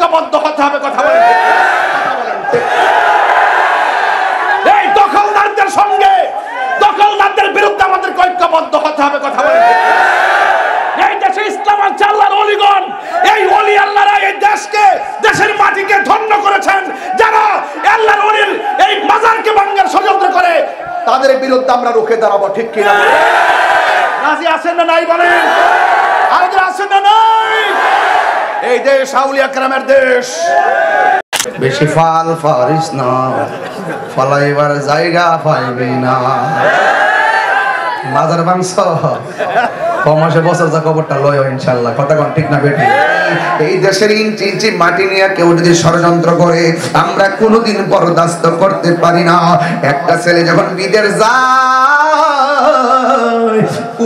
ঐক্যবদ্ধ হতে হবে। কথা বলেন এই দখলদারদের সঙ্গে, দখলদারদের বিরুদ্ধে আমাদের ঐক্যবদ্ধ হতে হবে। কথা বলেন এই দেশে ইসলাম আছে, আল্লাহর ওলিগণ, এই ওলি আল্লাহরা এই দেশকে, দেশের মাটিকে ধন্য করেছেন। যারা আল্লাহর ওলির এই মাজারকে ভাঙার ষড়যন্ত্র করে তাদের বিরুদ্ধে আমরা রুখে দাঁড়াবো। ঠিক কি না? রাজি আছেন না নাই বলেন? আরেকজন আছেন না নাই? এই দেশ আউলিয়া কেরামের দেশ। বেশি ফাল ফারিস না, ফলাইবার জায়গা পাইবি না। মাজার মাংস কমাসে বছর যা খবরটা লয় ইনশাল্লাহ। কথা কোন ঠিক না বেটি? এই দেশের ইঞ্চি ইঞ্চি মাটি নিয়ে কেউ যদি ষড়যন্ত্র করে আমরা কোনোদিন বরদাস্ত করতে পারি না। একটা ছেলে যখন বিদেশ যায়,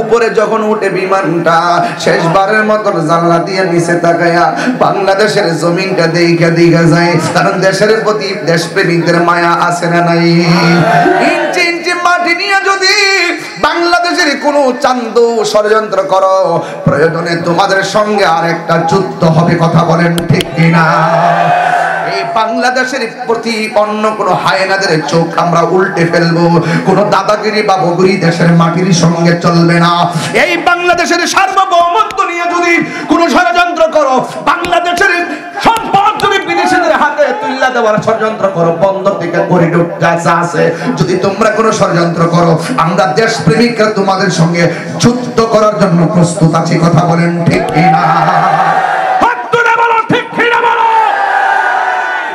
উপরে যখন উঠে বিমানটা, শেষবারের মতো জানলা দিয়ে নিচে তাকায়া বাংলাদেশের জমিনটা দেখা দেখা যায়। কারণ দেশের প্রতি দেশপ্রেমিকদের মায়া আছে না নাই? ইঞ্চি ইঞ্চি মাটি নিয়ে যদি বাংলাদেশের কোন চান্দু ষড়যন্ত্র করো, প্রয়োজনে তোমাদের সঙ্গে আরেকটা যুদ্ধ হবে। কথা বলেন ঠিক কিনা? এই বাংলাদেশের প্রতি অন্য কোন হায়নাদের চোখ আমরা উল্টে ফেলবো। কোন দাদাগিরি বা বগুড়ি দেশের মাটির সঙ্গে চলবে না। এই বাংলাদেশের সার্বভৌমত্ব নিয়ে যদি কোন ষড়যন্ত্র করো, বাংলাদেশের সম্পদ যদি বিদেশিদের হাতে তুলে দেওয়ার ষড়যন্ত্র করো, বন্দর থেকে করিডোর যা আছে যদি তোমরা কোন ষড়যন্ত্র করো, আমরা দেশপ্রেমিকরা তোমাদের সঙ্গে যুদ্ধ করার জন্য প্রস্তুত আছি। কথা বলেন ঠিক কিনা?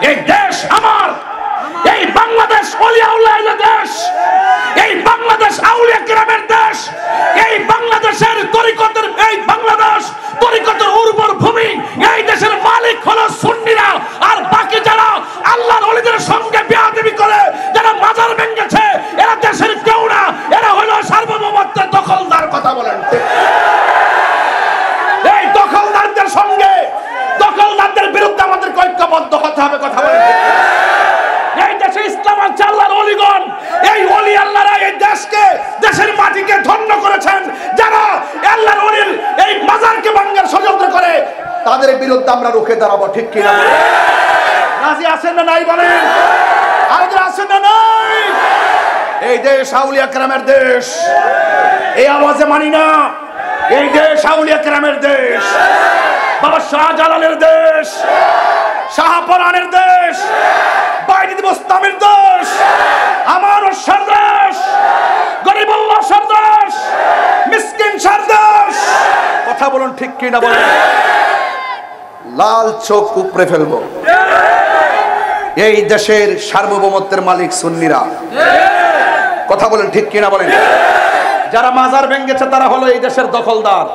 এই দেশ আমার, এই বাংলাদেশ ওলিয়া উল্লাহের দেশ, এই বাংলাদেশ আউলিয়া কেরামের দেশ, এই বাংলাদেশের তরিকতের, এই বাংলাদেশ তরিকতের উর্বর ভূমি। এই দেশের মালিক হলো সুন্নিরা, আর বাকি যারা আল্লাহর ওলিদের সঙ্গে বেয়াদবি করে, যারা মাজার ভেঙেছে, এরা দেশের কেউ না, এরা হলো সার্বভৌমত্বের দখলদার। কথা বলেন এই দখলদারদের সঙ্গে, দখলদারদের বিরুদ্ধে আমাদের ঐক্যবদ্ধ হতে হবে। কথা বলেন এই দেশে ইসলাম আছে, আল্লাহর ওলিগণ, এই ওলি আল্লাহরা এই দেশকে, দেশের মাটিকে ধন্য করেছেন। যারা আল্লাহর ওলির এই মাজারকে ভাঙার ষড়যন্ত্র করে তাদের বিরুদ্ধে আমরা রুখে দাঁড়াবো। ঠিক কি না? রাজি আছেন না নাই বলেন? আরেকজন আছেন না নাই? এই দেশ আউলিয়া কেরামের দেশ। এই আওয়াজে মানি না, এই দেশ আউলিয়া কেরামের দেশ, বাবা শাহজালালের দেশ, শাহপরানের দেশ, বাইজিদ বোস্তামির দেশ, আমার দেশ, গরিবুল্লাহ দেশ, মিসকিন দেশ। কথা বলুন ঠিক কি না বলেন? লাল চোখ উপরে ফেলবো। এই দেশের সার্বভৌমত্বের মালিক সুন্নিরা। কথা বলেন ঠিক কি না বলেন? যারা মাজার ভেঙেছে তারা হলো এই দেশের দখলদার।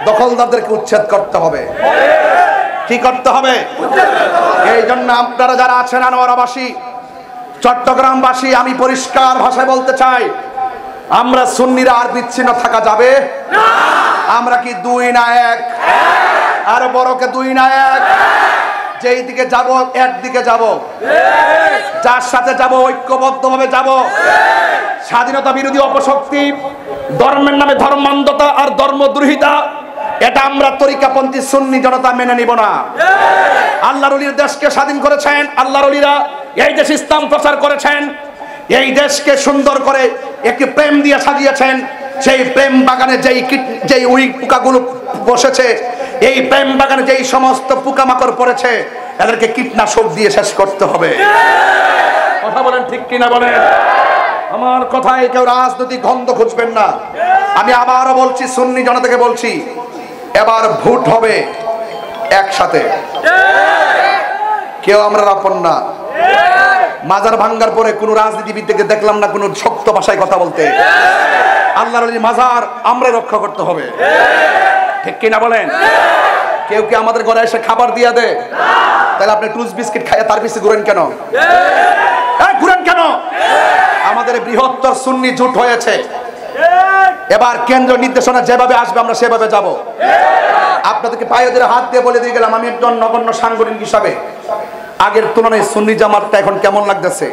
দখলদারদেরকে উচ্ছেদ করতে হবে। কি করতে হবে? এই জন্য আপনারা যারা আছেন আনোয়ারাবাসী, চট্টগ্রামবাসী, আমি পরিষ্কার ভাষায় বলতে চাই, আমরা সুন্নিরা আর বিচ্ছিন্ন থাকা যাবে না। আমরা কি দুই না এক? আর বড়কে দুই না এক? যেই দিকে যাব একদিকে যাব, যার সাথে যাব ঐক্যবদ্ধভাবে যাব। স্বাধীনতা বিরোধী অপশক্তি, ধর্মের নামে ধর্মান্ধতা আর ধর্মদ্রোহিতা, এটা আমরা তরিকাপন্থী সুন্নি জনতা মেনে নিব না। আল্লাহর ওলির দেশকে স্বাধীন করেছেন আল্লাহর ওলিরা, এই দেশ ইসলাম প্রচার করেছেন, এই দেশকে সুন্দর করে একটি প্রেম দিয়ে সাজিয়েছেন। সেই প্রেম বাগানে যেই উই পোকাগুলো বসেছে, এই প্রেম বাগানে যেই সমস্ত পোকামাকড় পড়েছে, এদেরকে কীটনাশক দিয়ে শেষ করতে হবে। কথা বলেন ঠিক কিনা বলেন? আমার কথায় কেউ রাজনৈতিক গন্ধ খুঁজবেন না। আমি আবারও বলছি, সুন্নি জনতাকে বলছি, এবার ভোট হবে একসাথে, কেউ আমরা আপন না। মাজার ভাঙ্গার পরে কোন রাজনীতিবিদকে দেখলাম না কোন শক্ত ভাষায় কথা বলতে। আল্লাহর মাজার আমরা রক্ষা করতে হবে। ঠিক কিনা বলেন? কেউ কি আমাদের ঘরে এসে খাবার দিয়ে দেয়? তাহলে আপনি টুস বিস্কিট খাইয়া তার পিছে ঘুরেন কেন? ঘুরেন কেন? আমাদের বৃহত্তর সুন্নি জোট হয়েছে, এবার কেন্দ্র নির্দেশনা যেভাবে আসবে আমরা সেভাবে যাব। আপনাদেরকে পায়ে ধরে হাত দিয়ে বলে দিয়ে গেলাম, আমি একজন নগণ্য সাংগঠনিক হিসাবে আগের তুলনায় সুন্নি জামাতটা এখন কেমন লাগতেছে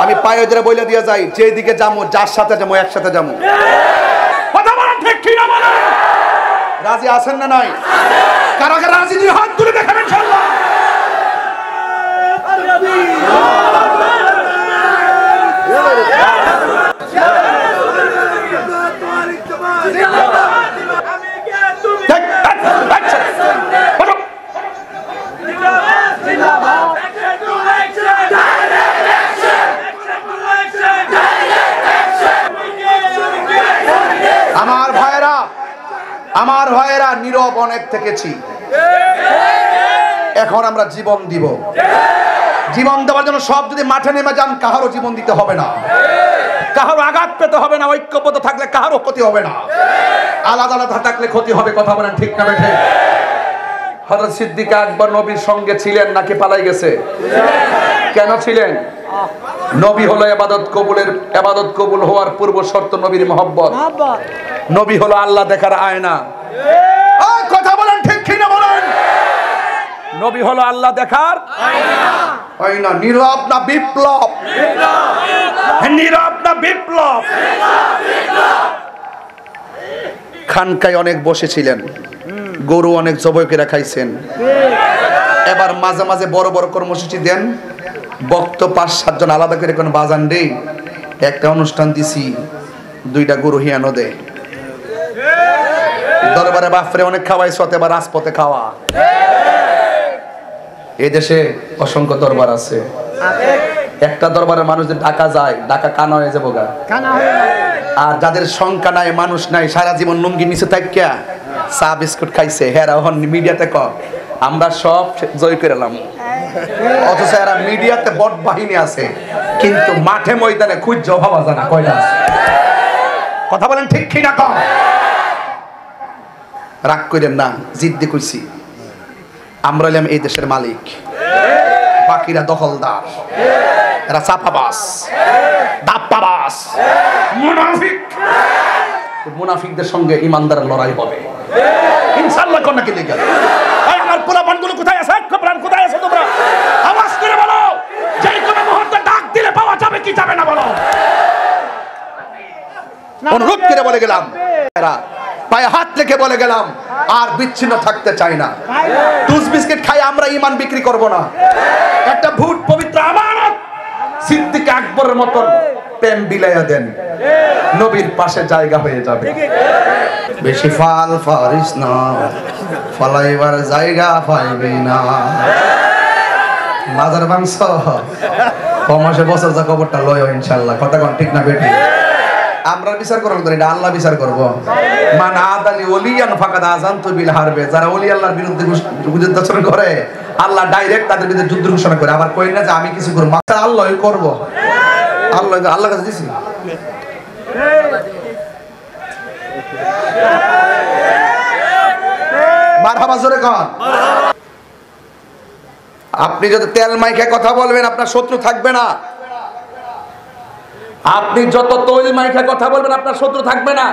আমি পায়ে ধরে বলে দিয়ে যাই, যেদিকে যাবো, যার সাথে যাবো, একসাথে যাবো। কথা বলেন ঠিক কি না বলেন? রাজি আছেন না নাই? কারা কারা রাজি দুই হাত তুলে দেখাবেন ইনশাআল্লাহ। আমার ভাইয়েরা নীরব অনেক থেকেছি, এখন আমরা জীবন দিব। জীবন দেওয়ার জন্য সব যদি মাঠে নেমে যান, কাহারও জীবন দিতে হবে না, কাহারও আঘাত পেতে হবে না, ঐক্যবদ্ধ থাকলে কাহারও ক্ষতি হবে না, আলাদা আলাদা থাকলে ক্ষতি হবে। কথা বলেন ঠিক না বেঠে? হযরত সিদ্দিক আকবর নবীর সঙ্গে ছিলেন নাকি পালাই গেছে? কেন ছিলেন? নবী হলো ইবাদত কবুল হওয়ার পূর্ব শর্ত নবীর মহব্বত। নবী হলো আল্লাহ দেখার আয়না। কথা বলেন ঠিক কিনা বলেন? নবী হলো আল্লাহ দেখার আয়না। নীরব না বিপ্লব? নীরব না বিপ্লব? খানকায় অনেক বসেছিলেন, গরু অনেক জবাই করে খাইছেন। এবার মাঝে মাঝে বড় বড় কর্মসূচি দেন, বক্ত ৫-৭ জন আলাদা করে কোন বাজান রে, একটা অনুষ্ঠান দিছি, 2টা গরু হিয়ানো দে। দরবারে বাফরে অনেক খাওয়াইছ, এবার রাজপথে খাওয়া। এই দেশে অসংখ্য দরবার আছে, একটা দরবারের মানুষদের ডাকা যায়, ডাকা কানা হয়ে যাবো গা। আর যাদের সংখ্যা নাই, মানুষ নাই, সারা জীবন লুঙ্গি নিচে থাকিয়া চা বিস্কুট খাইছে, হেরা হন মিডিয়াতে আমরা সব জয় করে এলাম। অথচ এরা মিডিয়াতে বট বাহিনী আছে, কিন্তু মাঠে ময়দানে খুঁজ অভাব জানা কয়টা আছে। কথা বলেন ঠিক কি না? কম রাগ করেন না, জিদ্দি কইছি। আমরা হলাম এই দেশের মালিক, বাকিরা দখলদার, এরা চাপাবাস, দাপ্পাবাস, মুনাফিক। মুনাফিকদের সঙ্গে ইমানদারের লড়াই হবে ইনশাআল্লাহ। কোন নাকি লিখা আমার পোলাপানগুলো কোথায় আছে? খবরান কোথায় আছে? তোমরা আওয়াজ করে বলো, যে কোনো মুহূর্তে ডাক দিলে পাওয়া যাবে কি যাবে না বলো। অনুরোধ করে বলে গেলাম, পায়ে হাত রেখে বলে গেলাম, আর বিচ্ছিন্ন থাকতে চাই না। টুস বিস্কিট খাই আমরা ঈমান বিক্রি করব না। একটা ভূত পবিত্র আমানত সিদ্দিক আকবরের মতন প্রেম বিলাইয়া দেন, নবীর পাশে জায়গা হয়ে যাবে। বেশি ফাল ফারিস না, ফলাইবার জায়গা পাইবি না। মাজার মাংস কমাসে বছর যা খবরটা লয় ইনশাআল্লাহ। কথা কোন ঠিক না বেটি? আমরা বিচার করব না, এটা আল্লাহ বিচার করব। মান আদালি ওলিয়ান ফাকাদ আযানতু বিল হারবে। যারা ওলি আল্লাহর বিরুদ্ধে যুদ্ধ আচরণ করে, আল্লাহ ডাইরেক্ট তাদের বিরুদ্ধে যুদ্ধ ঘোষণা করে। আবার কই না যে আমি কিছু করব, মাত্র আল্লাহই করব। আল্লাহ কাছে দিছি। মারহাবা জোরে কোন। আপনি যদি তেল মাইখে কথা বলবেন, আপনার শত্রু থাকবে না। আপনি যত তৈল মাইখে কথা বলবেন, আপনার শত্রু থাকবে না।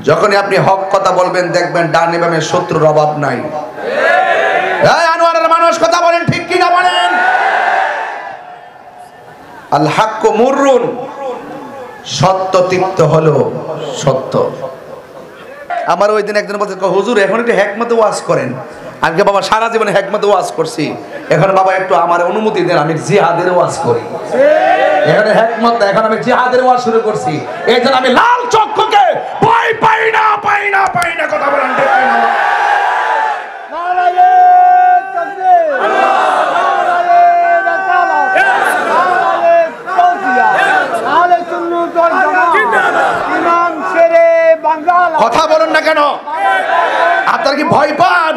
যখনই আপনি হক কথা বলবেন, দেখবেন ডানে বামে শত্রুর অভাব নাই। এই আনোয়ারের মানুষ কথা বলেন ঠিক কি না বলেন? আল হাক্কু মুররুন, সত্য তিক্ত হলো সত্য। আমার ওই দিন একজন বলছে, হুজুর এখন একটু হিকমতে ওয়াজ করেন। আমি বাবা সারা জীবনে হিকমতে ওয়াজ করছি, এখন বাবা একটু আমার অনুমতি দেন, আমি জিহাদের ওয়াজ করি। এখানে হিকমত, এখন আমি জিহাদের ওয়াজ শুরু করছি। এই জন্য আমি লাল চক্ষুকে ভয় পাই না, পাই না, পাই না। কথা বলেন ঠিক না? নারায়ে তাকবীর, নারায়ে রিসালাত, নারায়ে তাওহিদ, আলে সুন্নাত ওয়াল জামাত, ইমাম শেরে বাঙ্গালা। কথা বলেন না কেন? আপনারা কি ভয় পান?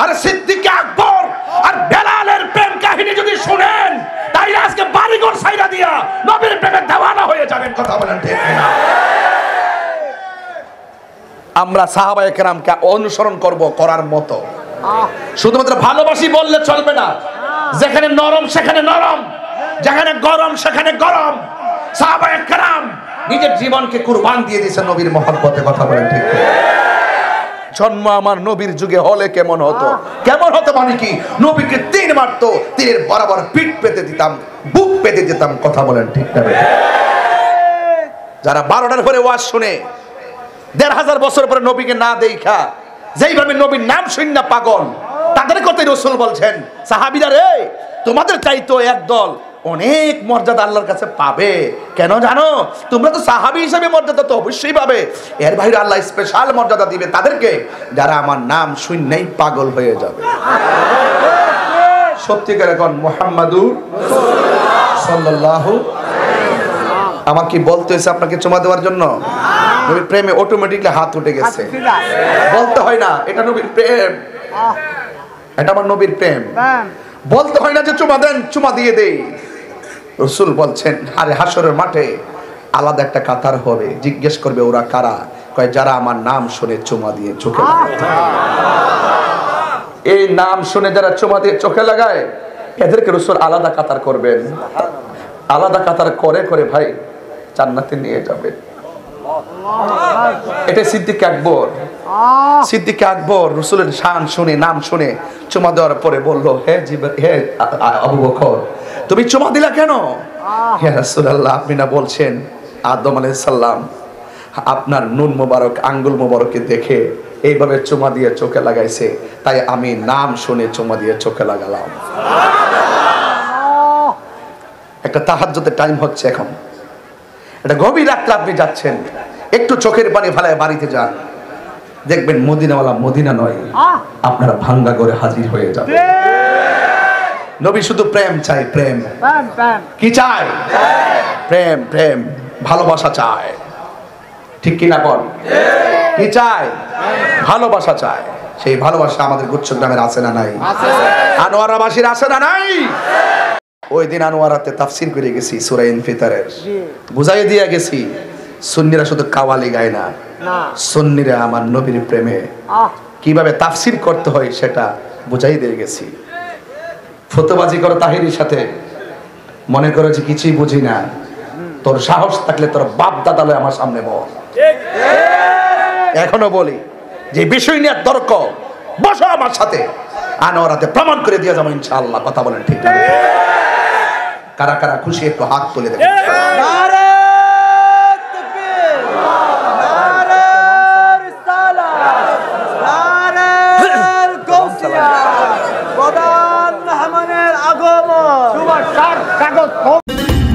আর সিদ্দিক আকবর আর বেলালের প্রেম কাহিনী যদি শুনেন, তাইলে আজকে বাড়িঘর ছাইরা দিয়া নবীর প্রেমে দেওয়ানা হয়ে যাবেন। কথা বলেন ঠিক না? আমরা সাহাবায়ে কেরামকে অনুসরণ করব করার মতো। শুধুমাত্র ভালোবাসি বললে চলবে না। যেখানে নরম সেখানে নরম, যেখানে গরম সেখানে গরম। সাহাবায়ে কেরাম নিজের জীবনকে কুরবান দিয়ে দিয়েছেন নবীর মহব্বতে। কথা বলেন ঠিক না? জন্ম আমার নবীর যুগে হলে কেমন হতো? কেমন হতো মানে কি? নবীকে তীর মারতো, তীরের বরাবর পিঠ পেতে দিতাম, বুক পেতে দিতাম। কথা বলেন ঠিক না? যারা 12টার পরে ওয়াজ শুনে 1500 বছর পরে নবীকে না দেখা যেইভাবে নবীর নাম শুননা পাগল, তাদের কথাই রাসূল বলছেন, সাহাবীরা রে, তোমাদের চাইতো একদল অনেক মর্যাদা আল্লাহর কাছে পাবে। কেন জানো? তোমরা তো সাহাবী হিসেবে মর্যাদা তো অবশ্যই পাবে, এর বাইরে আল্লাহ স্পেশাল মর্যাদা দিবে তাদেরকে, যারা আমার নাম শুনলেই পাগল হয়ে যাবে। সত্যিকার এখন মুহাম্মাদুর সাল্লাল্লাহু, আমার কি বলতে হয়েছে আপনাকে চুমা দেওয়ার জন্য? নবীর প্রেমে অটোমেটিকলি হাত উঠে গেছে, বলতে হয় না এটা নবীর প্রেম, এটা আমার নবীর প্রেম, বলতে হয় না যে চুমা দেন, চুমা দিয়ে দেই। রাসূল বলছেন, আরে হাসরের মাঠে আলাদা একটা কাতার হবে, জিজ্ঞেস করবে ওরা কারা? কয় যারা আমার নাম শুনে চুমা দিয়ে চোখে লাগায়। এই নাম শুনে যারা চুমা দিয়ে চোখে লাগায় এদেরকে রাসূল আলাদা কাতার করবেন, আলাদা কাতার করে করে ভাই জান্নাতে নিয়ে যাবেন। এটা সিদ্দিক আকবর, সিদ্দিক আকবর রাসূলের শান শুনে, নাম শুনে চুমা দেওয়ার পরে বলল, হে আবু বকর, তুমি চুমা দিলা কেন? হে রাসূলুল্লাহ, আপনি না বলছেন আদম আলাইহিস সালাম আপনার নুন মোবারক, আঙ্গুল মোবারককে দেখে এইভাবে চুমা দিয়ে চোখে লাগাইছে, তাই আমি নাম শুনে চুমা দিয়ে চোখে লাগালাম। একটা তাহাজ্জুদের টাইম হচ্ছে এখন, এটা গভীর রাত্রে আপনি যাচ্ছেন, একটু চোখের পানি ফেলায় বাড়িতে যান, দেখবেন মদিনাওয়ালা মদিনা নয়, আপনারা ভাঙ্গা করে হাজির হয়ে যাবে। নবী শুধু প্রেম চাই, প্রেম। কি চাই? প্রেম, প্রেম, ভালোবাসা চায়, ঠিক কিনা বল? কি চাই? ভালোবাসা চায়। সেই ভালোবাসা আমাদের গুচ্ছগ্রামের আছে না নাই? আনোয়ারাবাসীর আছে না নাই? ওই দিন আনোয়ারাতে তাফসীর করে গেছি সূরা ইনফিতারের, বুঝাই দিয়ে গেছি সুন্নিরা শুধু কাওয়ালি গায় না, সুন্নিরা আমার নবীর প্রেমে কিভাবে তাফসীর করতে হয় সেটা বুঝাই দিয়ে গেছি। ফতোয়াবাজি করো তাহিরির সাথে, মনে করো যে কিছুই বুঝি না, তোর সাহস থাকলে তোর বাপ দাদা লয় আমার সামনে বল। এখনো বলি যে বিষয় নিয়ে তর্ক, বসো আমার সাথে, আনোয়ারাতে প্রমাণ করে দিয়ে যাবো ইনশাআল্লাহ। কথা বলেন ঠিক না? কারা কারা খুশি একটু হাত তুলে দেবেন। নারে তাকবীর, নারে রিসালাত, নারে গাউসিয়া, প্রধান মেহমানের আগমন, সুবহান কাগজ।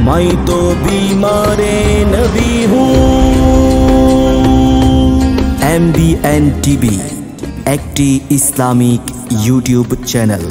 मैं तो बीमार नबी हूँ। MBN TV একটি ইসলামিক ইউটিউব চ্যানেল।